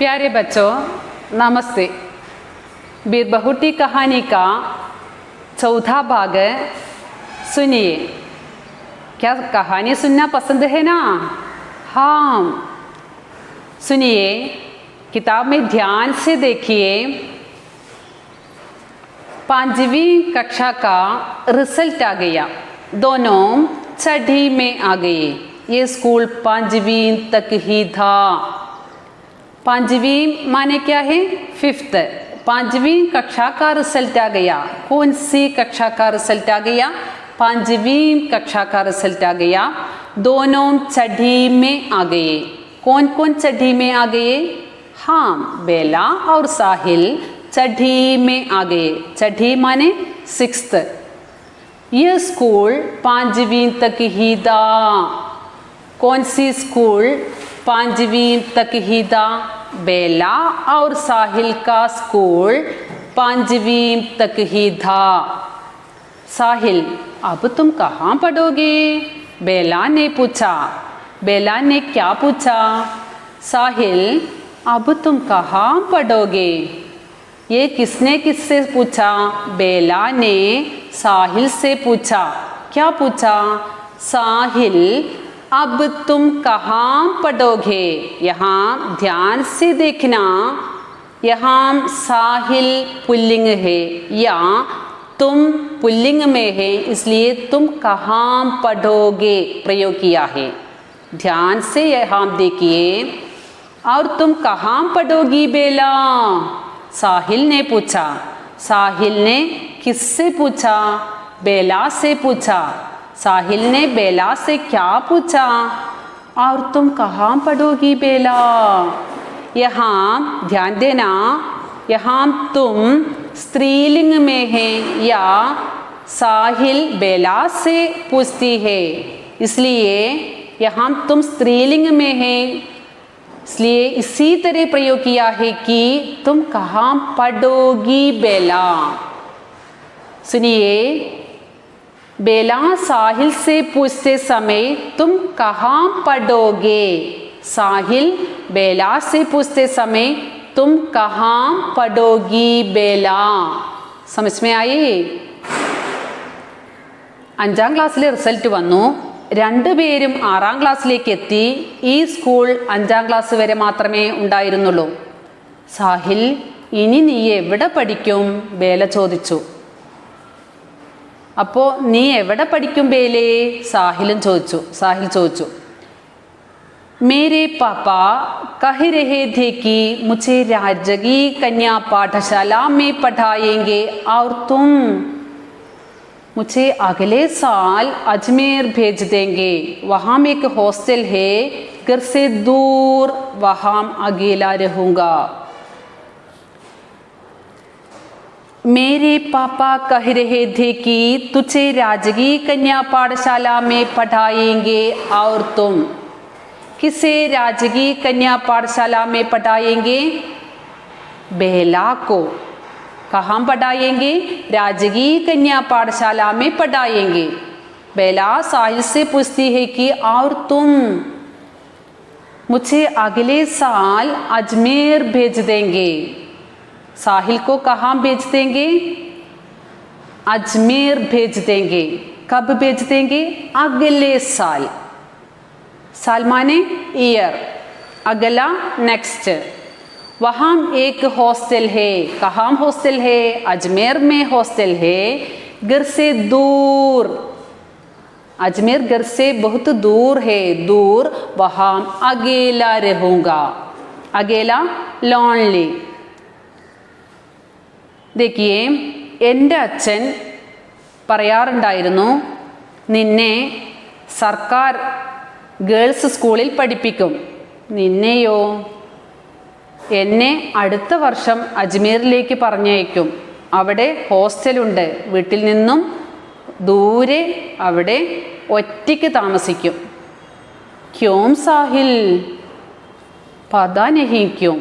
प्यारे बच्चों नमस्ते। बीरबहुटी कहानी का चौथा भाग सुनिए। क्या कहानी सुनना पसंद है ना? हाँ सुनिए, किताब में ध्यान से देखिए। 5वीं कक्षा का रिजल्ट आ गया, दोनों छठी में आ गए। ये स्कूल 5वीं तक ही था। 5वीं माने क्या है? 5th। 5वीं कक्षा का रिजल्ट आ गया। कौन सी कक्षा का रिजल्ट आ गया? 5वीं कक्षा का रिजल्ट आ गया। दोनों छठी में आ गए। कौन कौन छठी में आ गए? हाँ, बेला और साहिल छठी में आ गए। छठी माने 6th। यह स्कूल 5वीं तक ही था। कौन सी स्कूल 5वीं तक ही था? बेला और साहिल का स्कूल 5वीं तक ही था। साहिल, अब तुम कहाँ पढ़ोगे? बेला ने पूछा। बेला ने क्या पूछा? साहिल, अब तुम कहाँ पढ़ोगे? ये किसने किससे पूछा? बेला ने साहिल से पूछा। क्या पूछा? साहिल, अब तुम कहाँ पढ़ोगे? यहाँ ध्यान से देखना। यहाँ साहिल पुल्लिंग है या तुम पुल्लिंग में है, इसलिए तुम कहाँ पढ़ोगे प्रयोग किया है। ध्यान से यहाँ देखिए। और तुम कहाँ पढ़ोगी बेला? साहिल ने पूछा। साहिल ने किससे पूछा? बेला से पूछा। साहिल ने बेला से क्या पूछा? और तुम कहाँ पढ़ोगी बेला? यहाँ ध्यान देना, यहाँ तुम स्त्रीलिंग में है या साहिल बेला से पूछती है, इसलिए यहाँ तुम स्त्रीलिंग में है, इसलिए इसी तरह प्रयोग किया है कि तुम कहाँ पढ़ोगी बेला। सुनिए, बेला साहिल से पूछते समय तुम कहाँ पढ़ोगे? साहिल बेला से पूछते समय तुम कहाँ पढ़ोगी बेला? समझ में आई? 5ാം ക്ലാസ്സിലെ റിസൾട്ട് വന്നു. രണ്ടുപേരും 6ാം ക്ലാസ്സിലേക്ക് എത്തി. ഈ സ്കൂൾ 5ാം ക്ലാസ് വരെ മാത്രമേ ഉണ്ടായിരുന്നുള്ളൂ. സാഹിൽ, ഇനി നീ എവിടെ പഠിക്കും? ബേല ചോദിച്ചു. അപ്പോൾ നീ എവിടെ പഠിക്കും ബേലേ? സാഹിൽ ചോദിച്ചു. मेरे पापा कह रहे थे कि मुझे राजगी कन्या पाठशाला में पढ़ाएंगे और तुम मुझे अगले साल अजमेर भेज देंगे। वहाँ में एक हॉस्टल है, घर से दूर, वहाँ अकेला रहूँगा। मेरे पापा कह रहे थे कि तुझे राजगी कन्या पाठशाला में पढ़ाएंगे और तुम किसे राजगी कन्या पाठशाला में पढ़ाएंगे? बेला को। कहाँ पढ़ाएंगे? राजगी कन्या पाठशाला में पढ़ाएंगे। बेला साहिल से पूछती है कि और तुम? मुझे अगले साल अजमेर भेज देंगे। साहिल को कहाँ भेज देंगे? अजमेर भेज देंगे। कब भेज देंगे? अगले साल। साल माने ईयर, अगला नेक्स्ट। वहाँ एक हॉस्टल है। कहाँ हॉस्टल है? अजमेर में हॉस्टल है। घर से दूर, अजमेर घर से बहुत दूर है, दूर, वहाँ अकेला रहूँगा। अकेला, लोनली। देखिए, എൻ്റെ അച്ഛൻ പറയാറുണ്ടായിരുന്നു, നിന്നെ സർക്കാർ ഗേൾസ് സ്കൂളിൽ പഠിപ്പിക്കും. നിന്നെയോ? എന്നെ അടുത്ത വർഷം അജ്മീറിലേക്ക് പറഞ്ഞയക്കും. അവിടെ ഹോസ്റ്റലുണ്ട്, വീട്ടിൽ നിന്നും ദൂരെ, അവിടെ ഒറ്റയ്ക്ക് താമസിക്കും. ക്യോം സാഹിൽ? പതാ നഹീ ക്യോം.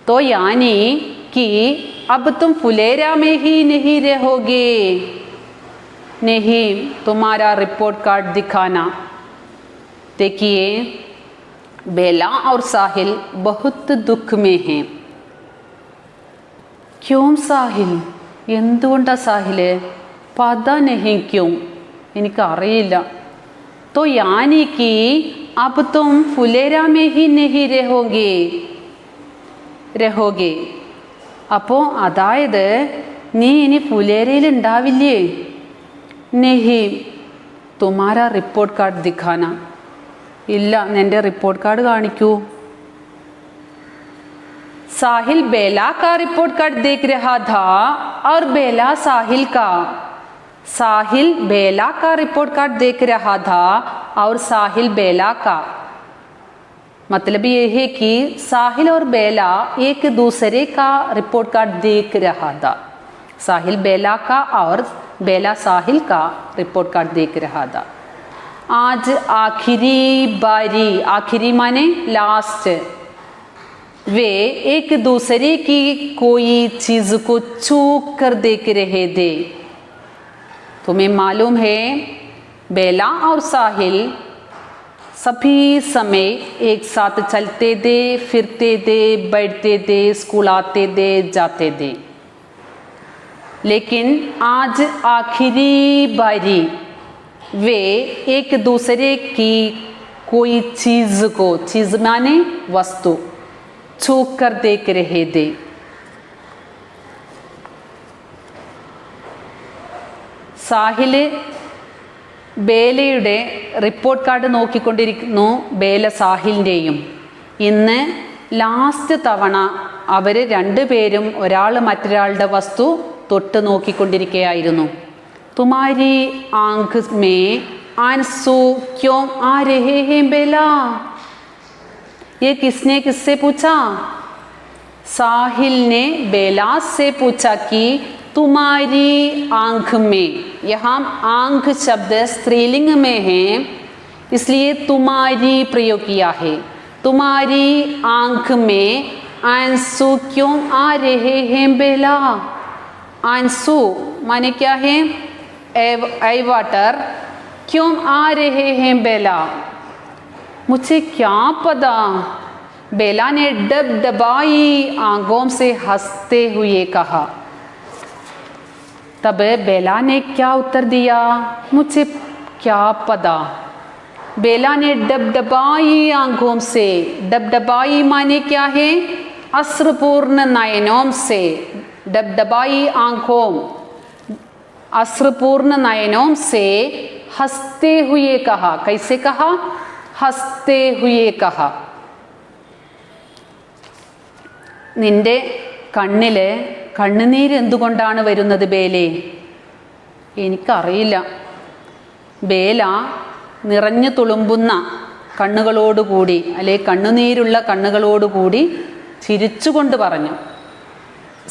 तो यानी कि अब तुम फुलेरा में ही नहीं रहोगे? नहीं, तुम्हारा रिपोर्ट कार्ड दिखाना। देखिए, बेला और साहिल बहुत दुख में हैं. क्यों साहिൽ? എന്തുകൊണ്ടാ സാഹില്? പത नहीं क्यों? എനിക്കറിയില്ല. तो यानी कि अब तुम फुलेरा में ही नहीं रहोगे. അപ്പോൾ അതായത് നീ ഇനി ഫുലേരയിൽ ഉണ്ടാവില്ലേ? नहीं. तुम्हारा रिपोर्ट कार्ड दिखाना. ഇല്ല, നിന്റെ റിപ്പോർട്ട് കാർഡ് കാണിക്കൂ. साहिल बेला का रिपोर्ट कार्ड देख रहा था और बेला साहिल का. साहिल बेला का रिपोर्ट कार्ड देख रहा था और साहिल बेला का. मतलब ये है कि साहिल और बेला एक दूसरे का रिपोर्ट कार्ड देख रहा था. साहिल बेला का और बेला साहिल का रिपोर्ट कार्ड देख रहा था. आज आखिरी बारी, आखिरी माने लास्ट, वे एक दूसरे की कोई चीज को छू कर देख रहे थे. तुम्हें मालूम है बेला और साहिल सभी समय एक साथ चलते थे, फिरते थे, बैठते थे, स्कूल आते थे, जाते थे. लेकिन आज आखिरी बारी वे एक दूसरे की कोई चीज को, चीज माने वस्तु, छू कर देख रहे थे. Sahil ബേലയുടെ report card നോക്കിക്കൊണ്ടിരിക്കുന്നു, Bela സാഹിലിൻ്റെയും. ഇന്ന് ലാസ്റ്റ് തവണ അവർ രണ്ടുപേരും ഒരാൾ മറ്റൊരാളുടെ വസ്തു തൊട്ട് നോക്കിക്കൊണ്ടിരിക്കുകയായിരുന്നു. തുമാരി ആങ്ക് മേ ആൻസു ക്യോ ആ രഹേ ഹേ ബേല? ये किसने किससे पूछा? साहिल ने बेला से पूछा कि तुम्हारी आंख में, यहाँ आंख शब्द स्त्रीलिंग में है इसलिए तुम्हारी प्रयोग किया है. तुम्हारी आंख में आंसू क्यों आ रहे हैं बेला? आंसू माने क्या है? आई वाटर. क्यों आ रहे हैं बेला? मुझे क्या पता. बेला ने डबडबाई आंखों से हंसते हुए कहा. तब बेला ने क्या उत्तर दिया? मुझे क्या पता. बेला ने डबडबाई आंखों से, डबडबाई माने क्या है? अश्रुपूर्ण नयनों से. डबडबाई आंखों, अश्रुपूर्ण नयनों से हंसते हुए कहा. कैसे कहा? हंसते हुए कहा. നിന്റെ കണ്ണിൽ കണ്ണുനീര് എന്തുകൊണ്ടാണ് വരുന്നത് ബേലേ? എനിക്കറിയില്ല. ബേല നിറഞ്ഞു തുളുമ്പുന്ന കണ്ണുകളോടുകൂടി, അല്ലെ കണ്ണുനീരുള്ള കണ്ണുകളോടുകൂടി ചിരിച്ചുകൊണ്ട് പറഞ്ഞു.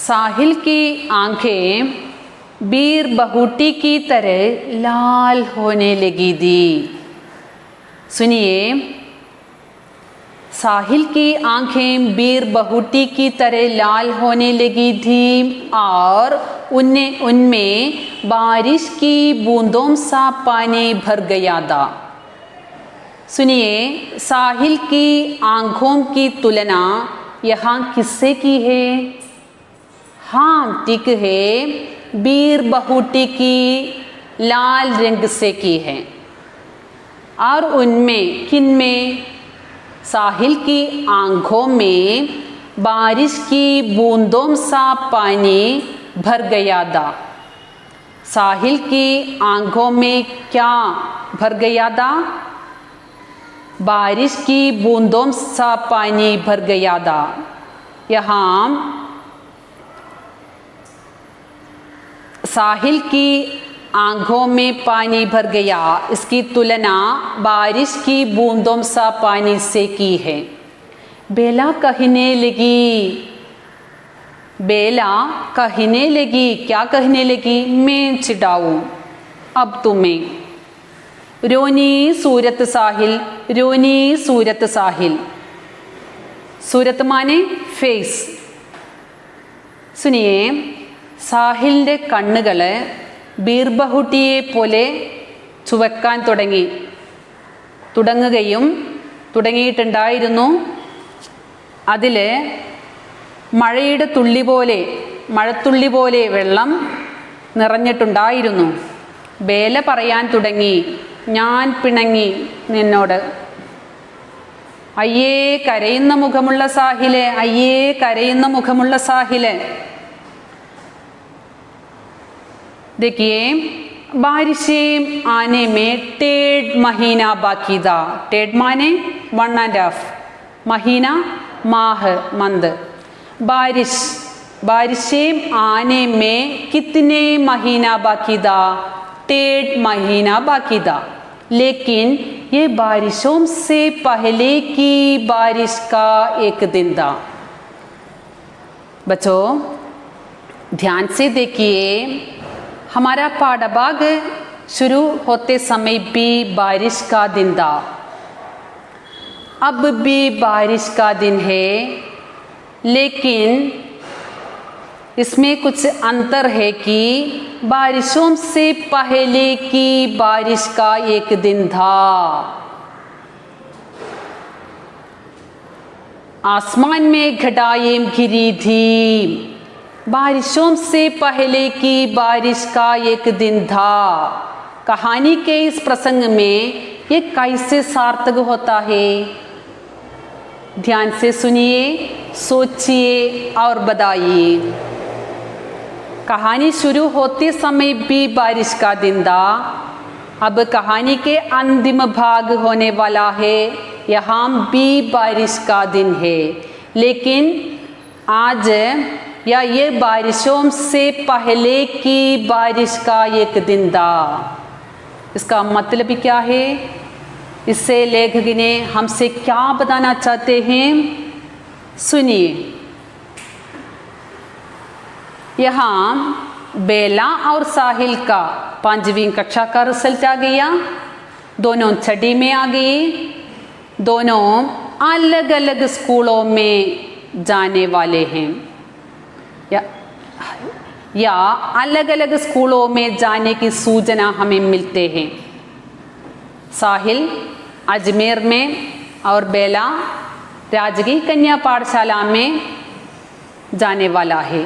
സാഹിൽ की आंखें बीर बहूटी की तरह लाल होने लगी थी. सुनिए, साहिल की आंखें बीर बहूटी की तरह लाल होने लगी थी और उनमें बारिश की बूंदों सा पानी भर गया था. सुनिए, साहिल की आंखों की तुलना यहाँ किससे की है? हाँ, ठीक है, बीर बहूटी की लाल रंग से की है. और उनमें, किन में? साहिल की आंखों में बारिश की बूंदों सा पानी भर गया था. साहिल की आंखों में क्या भर गया था? बारिश की बूंदों सा पानी भर गया था. यहाँ साहिल की आंखों में पानी भर गया, इसकी तुलना बारिश की बूंदों सा पानी से की है. बेला कहने लगी, बेला कहने लगी, क्या कहने लगी? मैं चिढ़ाऊं अब तुम्हें. रोनी सूरत साहिल, रोनी सूरत साहिल. सूरत माने फेस. सुनिए, സാഹിലിൻ്റെ കണ്ണുകൾ ബീർബഹുട്ടിയെ പോലെ ചുവക്കാൻ തുടങ്ങുകയും തുടങ്ങിയിട്ടുണ്ടായിരുന്നു. അതിൽ മഴത്തുള്ളി പോലെ വെള്ളം നിറഞ്ഞിട്ടുണ്ടായിരുന്നു. ബേല പറയാൻ തുടങ്ങി, ഞാൻ പിണങ്ങി നിന്നോട്. അയ്യേ കരയുന്ന മുഖമുള്ള സാഹിലെ, അയ്യേ കരയുന്ന മുഖമുള്ള സാഹിലെ. देखिए बारिशे आने में 1.5 महीना बाकी था. 1.5 माने 1.5 महीना, माह मंथ. बारिशे आने में कितने महीना बाकी था? 1.5 महीना बाकी था. लेकिन ये बारिशों से पहले की बारिश का एक दिन था. बच्चों ध्यान से देखिए, हमारा पाठभाग शुरू होते समय भी बारिश का दिन था. अब भी बारिश का दिन है, लेकिन इसमें कुछ अंतर है कि बारिशों से पहले की बारिश का एक दिन था. आसमान में घटाएं घिरी थी. बारिशों से पहले की बारिश का एक दिन था. कहानी के इस प्रसंग में ये कैसे सार्थक होता है? ध्यान से सुनिए, सोचिए और बताइए. कहानी शुरू होते समय भी बारिश का दिन था. अब कहानी के अंतिम भाग होने वाला है, यहाँ भी बारिश का दिन है. लेकिन आज या ये बारिशों से पहले की बारिश का एक दिन था. इसका मतलब क्या है? इससे लेखक ने हमसे क्या बताना चाहते हैं, सुनिए. यहाँ बेला और साहिल का 5वीं कक्षा का रिजल्ट आ गया. दोनों छठी में आ गए. दोनों अलग अलग स्कूलों में जाने वाले हैं या अलग अलग स्कूलों में जाने की सूचना हमें मिलते हैं. साहिल अजमेर में और बेला राजकीय कन्या पाठशाला में जाने वाला है.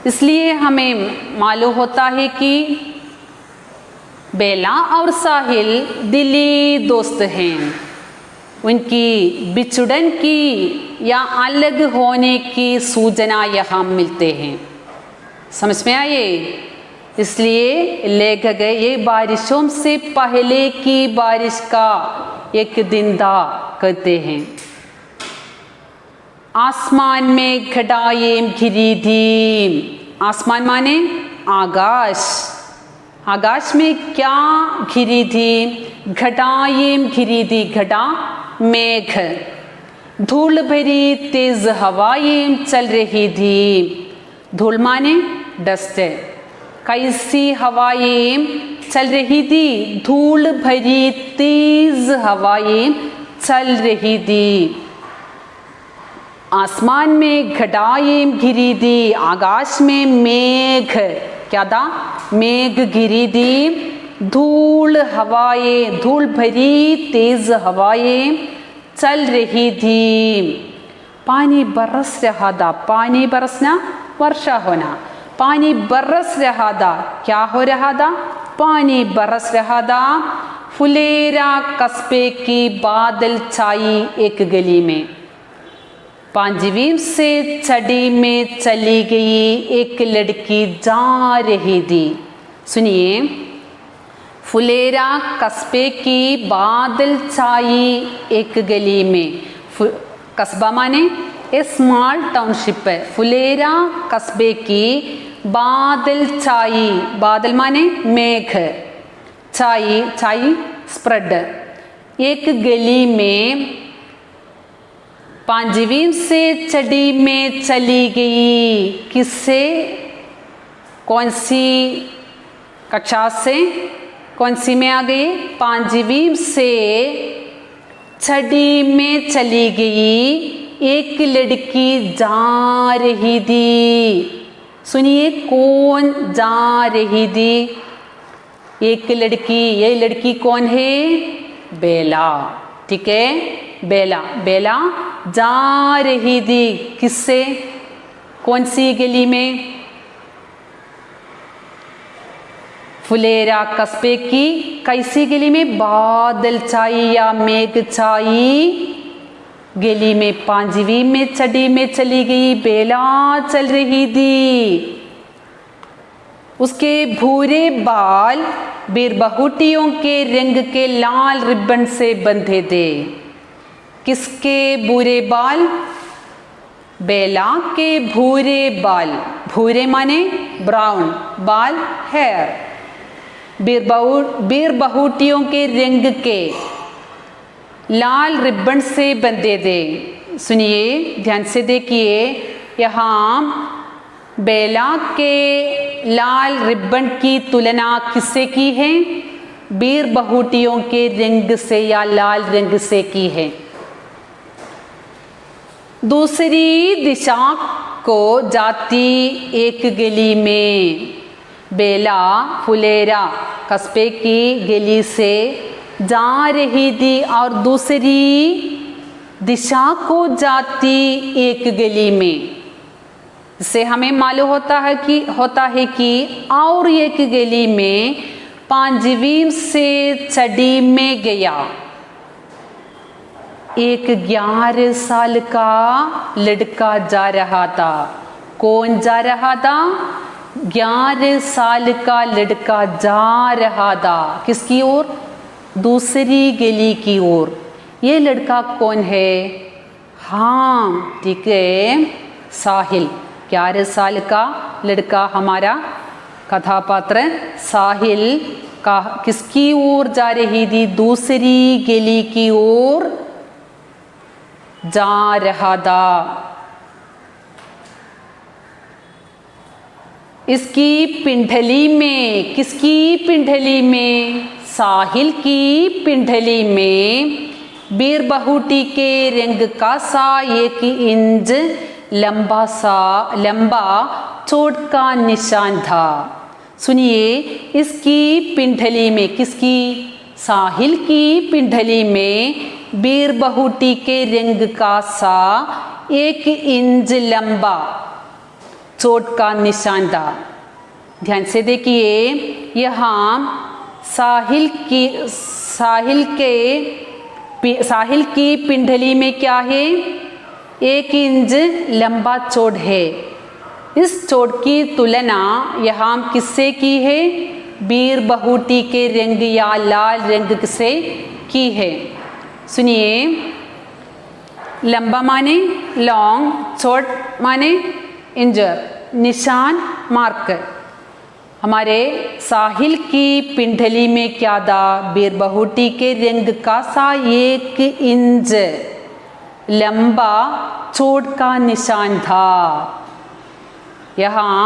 इसलिए हमें मालूम होता है कि बेला और साहिल दिली दोस्त हैं. उनकी बिछुड़न की या अलग होने की सूचना यहाँ मिलते हैं. समझ में आए? इसलिए लेखक ये बारिशों से पहले की बारिश का एक दिन था कहते हैं. आसमान में घटाएं घिरी थी. आसमान माने आकाश. आकाश में क्या घिरी थी? घटाएं घिरी थी. घटा मेघ. धूल भरी तेज हवाएं चल रही थी. धूल माने डस्ट. कैसी हवाएं चल रही थी? धूल भरी तेज हवाएं चल रही थी. आसमान में घटाएं घिरी थी. आकाश में मेघ क्या था? मेघ घिरी थी. धूल भरी तेज हवाएं चल रही थी. पानी बरस रहा था. पानी बरसना वर्षा होना. पानी बरस रहा था. क्या हो रहा था? पानी बरस रहा था. फुलेरा कस्बे की बादल छाई एक गली में. 5वीं से छठी में चली गई एक लड़की जा रही थी. सुनिए, फुलेरा कस्बे की बादल छाई एक गली में. कस्बा माने ए स्मॉल टाउनशिप है. फुलेरा कस्बे की बादल छाई. बादल माने मेघ. छाई स्प्रेड. एक गली में 5वीं से छठी में चली गई. किससे? कौन सी कक्षा से कौन सी में आ गई? 5वीं से छठी में चली गई एक लड़की जा रही थी. सुनिए, कौन जा रही थी? एक लड़की. ये लड़की कौन है? बेला. ठीक है। बेला, बेला जा रही थी किससे, कौन सी गली में, फुलेरा कस्बे की कैसी गली में, बादल छाई या मेघ छाई गली में, 5वीं में छठी में चली गई, बेला चल रही थी। उसके भूरे बाल बीरबहुटियों के रंग के लाल रिबन से बंधे थे। किसके भूरे बाल, बेला के भूरे बाल, भूरे माने ब्राउन, बाल हेयर, बीरबहुटियों के रंग के लाल रिबन से बंधे थे। सुनिए, ध्यान से देखिए, यहाँ बेला के लाल रिबन की तुलना किससे की है, बीरबहुटियों के रंग से या लाल रंग से की है। दूसरी दिशा को जाती एक गली में, बेला फुलेरा कस्बे की गली से जा रही थी और दूसरी दिशा को जाती एक गली में। इससे हमें मालूम होता है कि और एक गली में 5वीं से छठी में गया। एक 11 साल का लड़का जा रहा था। कौन जा रहा था, 11 साल का लड़का जा रहा था। किसकी ओर, दूसरी गली की ओर। ये लड़का कौन है, हाँ ठीक है, साहिल। 11 साल का लड़का हमारा कथापात्र साहिल का किसकी ओर जा रही थी, दूसरी गली की ओर जा रहा था। इसकी पिंडली में, किसकी पिंडली में, साहिल की पिंडली में बीरबहुटी के रंग का सा 1 इंच लंबा चोट का निशान था। सुनिए, इसकी पिंडली में, किसकी, साहिल की पिंडली में बीरबहुटी के रंग का सा 1 इंच लंबा चोट का निशान था। ध्यान से देखिए, यहाँ साहिल की पिंडली में क्या है, 1 इंच लंबा चोट है। इस चोट की तुलना यहाँ किससे की है, बीरबहुटी के रंग या लाल रंग से की है। सुनिए, लंबा माने लॉन्ग, चोट माने इंजर, निशान मार्क। हमारे साहिल की पिंडली में क्या था, बीरबहुटी के रंग का सा 1 इंच लंबा चोट का निशान था। यहाँ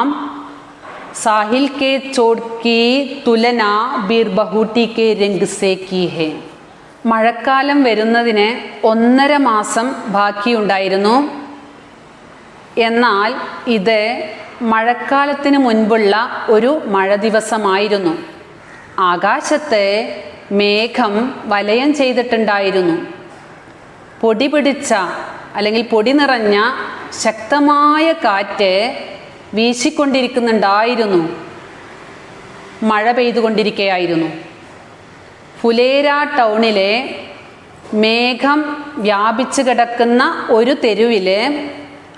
साहिल के चोट की तुलना बीरबहुटी के रंग से की है। മഴക്കാലം വരുന്നതിന് 1.5 മാസം ബാക്കിയുണ്ടായിരുന്നു. എന്നാൽ ഇത് മഴക്കാലത്തിന് മുൻപുള്ള ഒരു മഴ ദിവസമായിരുന്നു. ആകാശത്ത് മേഘം വലയം ചെയ്തിട്ടുണ്ടായിരുന്നു. പൊടി പിടിച്ച അല്ലെങ്കിൽ പൊടി നിറഞ്ഞ ശക്തമായ കാറ്റ് വീശിക്കൊണ്ടിരിക്കുന്നുണ്ടായിരുന്നു. മഴ പെയ്തുകൊണ്ടിരിക്കുകയായിരുന്നു. ഫുലേര ടൗണിലെ മേഘം വ്യാപിച്ചു കിടക്കുന്ന ഒരു തെരുവിൽ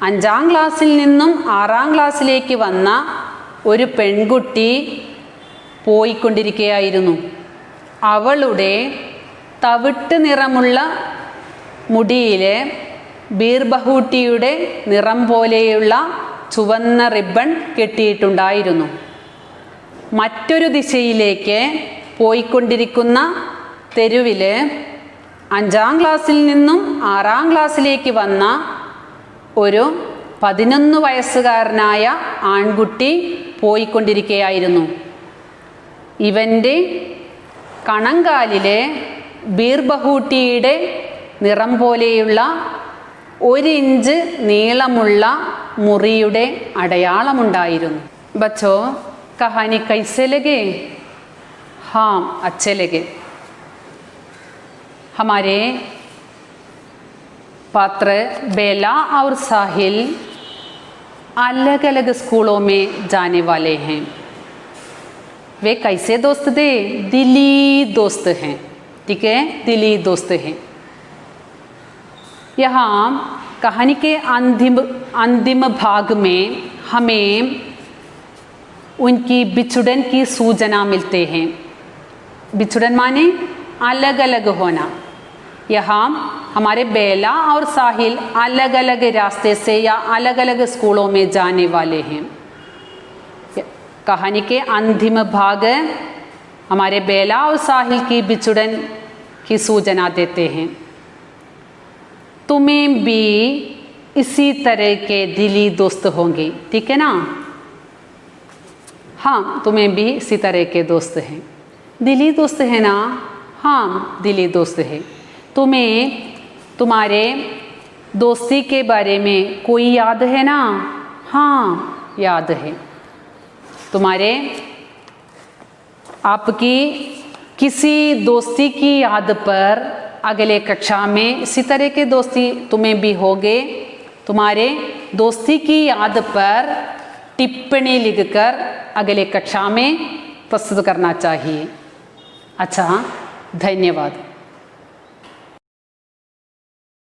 5ാം ക്ലാസ്സിൽ നിന്നും 6ാം ക്ലാസ്സിലേക്ക് വന്ന ഒരു പെൺകുട്ടി പോയിക്കൊണ്ടിരിക്കുകയായിരുന്നു. അവളുടെ തവിട്ട് നിറമുള്ള മുടിയിൽ ബീർബഹൂട്ടിയുടെ നിറം പോലെയുള്ള ചുവന്ന റിബൺ കെട്ടിയിട്ടുണ്ടായിരുന്നു. മറ്റൊരു ദിശയിലേക്ക് പോയിക്കൊണ്ടിരിക്കുന്ന തെരുവിൽ 5ാം ക്ലാസ്സിൽ നിന്നും 6ാം ക്ലാസ്സിലേക്ക് വന്ന ഒരു 11 വയസ്സുകാരനായ ആൺകുട്ടി പോയിക്കൊണ്ടിരിക്കുകയായിരുന്നു. ഇവൻ്റെ കണങ്കാലിലെ ബീർബഹൂട്ടിയുടെ നിറം പോലെയുള്ള 1 ഇഞ്ച് നീളമുള്ള മുറിയുടെ അടയാളമുണ്ടായിരുന്നു. ബച്ചോ, കഹാനി കൈസെ ലഗേ? हाँ, अच्छे लगे. हमारे पात्र बेला और साहिल अलग अलग स्कूलों में जाने वाले हैं। वे कैसे दोस्त थे? दिली दोस्त हैं। ठीक है, दिली दोस्त हैं। यहाँ कहानी के अंतिम भाग में हमें उनकी बिछुड़न की सूचना मिलते हैं। बिछुड़न माने अलग अलग होना। यहाँ हमारे बेला और साहिल अलग अलग रास्ते से या अलग अलग स्कूलों में जाने वाले हैं। कहानी के अंतिम भाग हमारे बेला और साहिल की बिछुड़न की सूचना देते हैं। तुम्हें भी इसी तरह के दिली दोस्त होंगे। ठीक है ना? हाँ, तुम्हें भी इसी तरह के दोस्त हैं। दिली दोस्त है ना? हाँ, दिली दोस्त है। तुम्हें तुम्हारे दोस्ती के बारे में कोई याद है ना? हाँ, याद है। तुम्हारे आपकी किसी दोस्ती की याद पर अगले कक्षा में इसी तरह के दोस्ती तुम्हें भी होगे। तुम्हारे दोस्ती की याद पर टिप्पणी लिखकर अगले कक्षा में प्रस्तुत करना चाहिए। अच्छा, धन्यवाद।